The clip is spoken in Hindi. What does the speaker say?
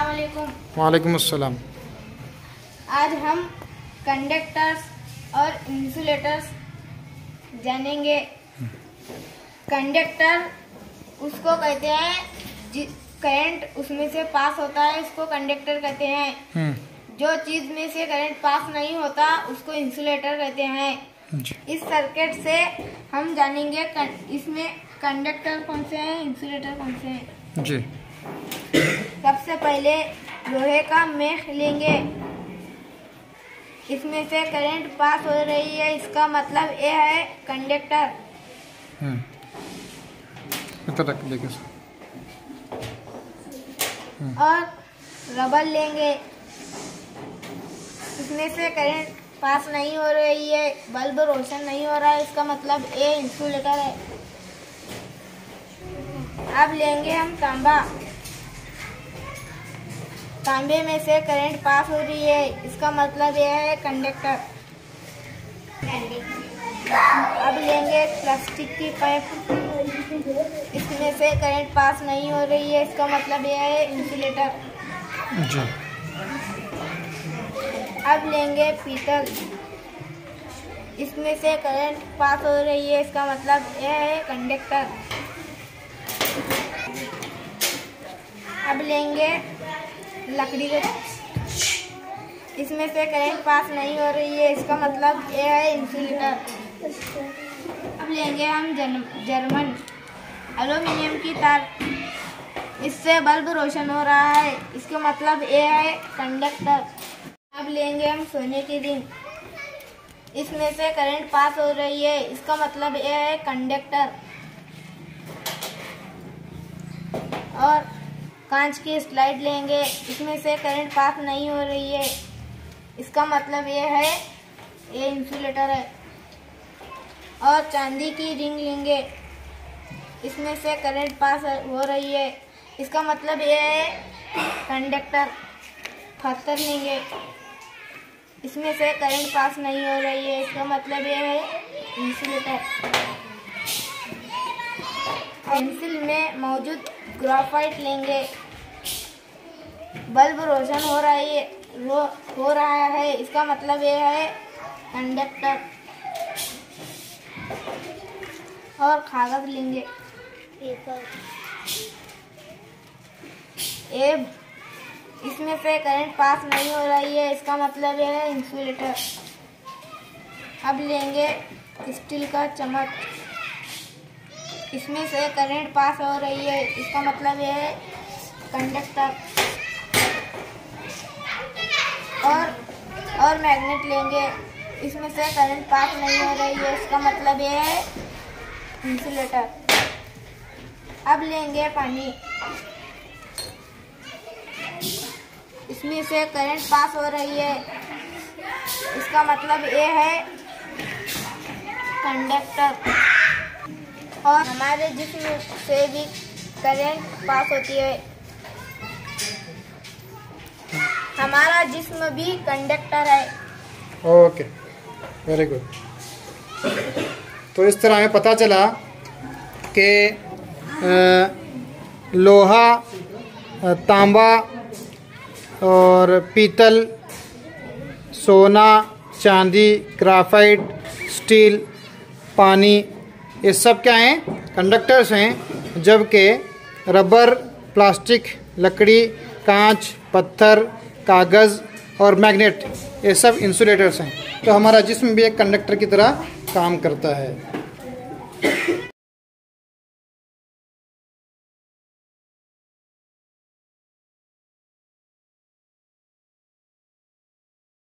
अस्सलाम वालेकुम। वालेकुम अस्सलाम। आज हम कंडक्टर्स और इंसुलेटर्स जानेंगे। कंडक्टर उसको कहते हैं करंट उसमें से पास होता है, उसको कंडक्टर कहते हैं। जो चीज में से करंट पास नहीं होता उसको इंसुलेटर कहते हैं। इस सर्किट से हम जानेंगे इसमें कंडक्टर कौन से हैं, इंसुलेटर कौन से हैं। जी। सबसे पहले लोहे का मेख लेंगे। इसमें से करंट पास हो रही है, इसका मतलब ये है कंडक्टर। और रबर लेंगे। इसमें से करंट पास नहीं हो रही है, बल्ब रोशन नहीं हो रहा है, इसका मतलब ये इंसुलेटर है। अब लेंगे हम तांबा। तांबे में से करंट पास हो रही है, इसका मतलब यह है कंडक्टर। अब लेंगे प्लास्टिक की पाइप। इसमें से करंट पास नहीं हो रही है, इसका मतलब यह है इंसुलेटर। जी। अब लेंगे पीतल। इसमें से करंट पास हो रही है, इसका मतलब यह है कंडक्टर। अब लेंगे लकड़ी का। इसमें से करंट पास नहीं हो रही है, इसका मतलब यह है इंसुलेटर। अब लेंगे हम जर्मन एल्यूमिनियम की तार। इससे बल्ब रोशन हो रहा है, इसका मतलब यह है कंडक्टर। अब लेंगे हम सोने की रिंग। इसमें से करंट पास हो रही है, इसका मतलब यह है कंडक्टर। और कांच की स्लाइड लेंगे। इसमें से करंट पास नहीं हो रही है, इसका मतलब यह है ये इंसुलेटर है। और चांदी की रिंग लेंगे। इसमें से करंट पास हो रही है, इसका मतलब यह है कंडक्टर। पत्थर लेंगे। इसमें से करंट पास नहीं हो रही है, इसका मतलब यह है इंसुलेटर। पेंसिल में मौजूद ग्रेफाइट लेंगे। बल्ब रोशन हो रहा है, इसका मतलब यह है कंडक्टर। और कागज लेंगे। इसमें से करंट पास नहीं हो रही है, इसका मतलब यह है इंसुलेटर। अब लेंगे स्टील का चम्मच। इसमें से करंट पास हो रही है, इसका मतलब यह है कंडक्टर। और मैग्नेट लेंगे। इसमें से करंट पास नहीं हो रही है, इसका मतलब यह है इंसुलेटर। अब लेंगे पानी। इसमें से करंट पास हो रही है, इसका मतलब ये है कंडक्टर। और हमारे जिस्म से भी करंट पास होती है। हमारा जिस्म भी कंडक्टर है। Okay, very good. तो इस तरह हमें पता चला कि लोहा, तांबा और पीतल, सोना, चांदी, ग्रेफाइट, स्टील, पानी, ये सब क्या हैं? कंडक्टर्स हैं। जबकि रबर, प्लास्टिक, लकड़ी, कांच, पत्थर, कागज़ और मैग्नेट, ये सब इंसुलेटर्स हैं। तो हमारा जिस्म भी एक कंडक्टर की तरह काम करता है।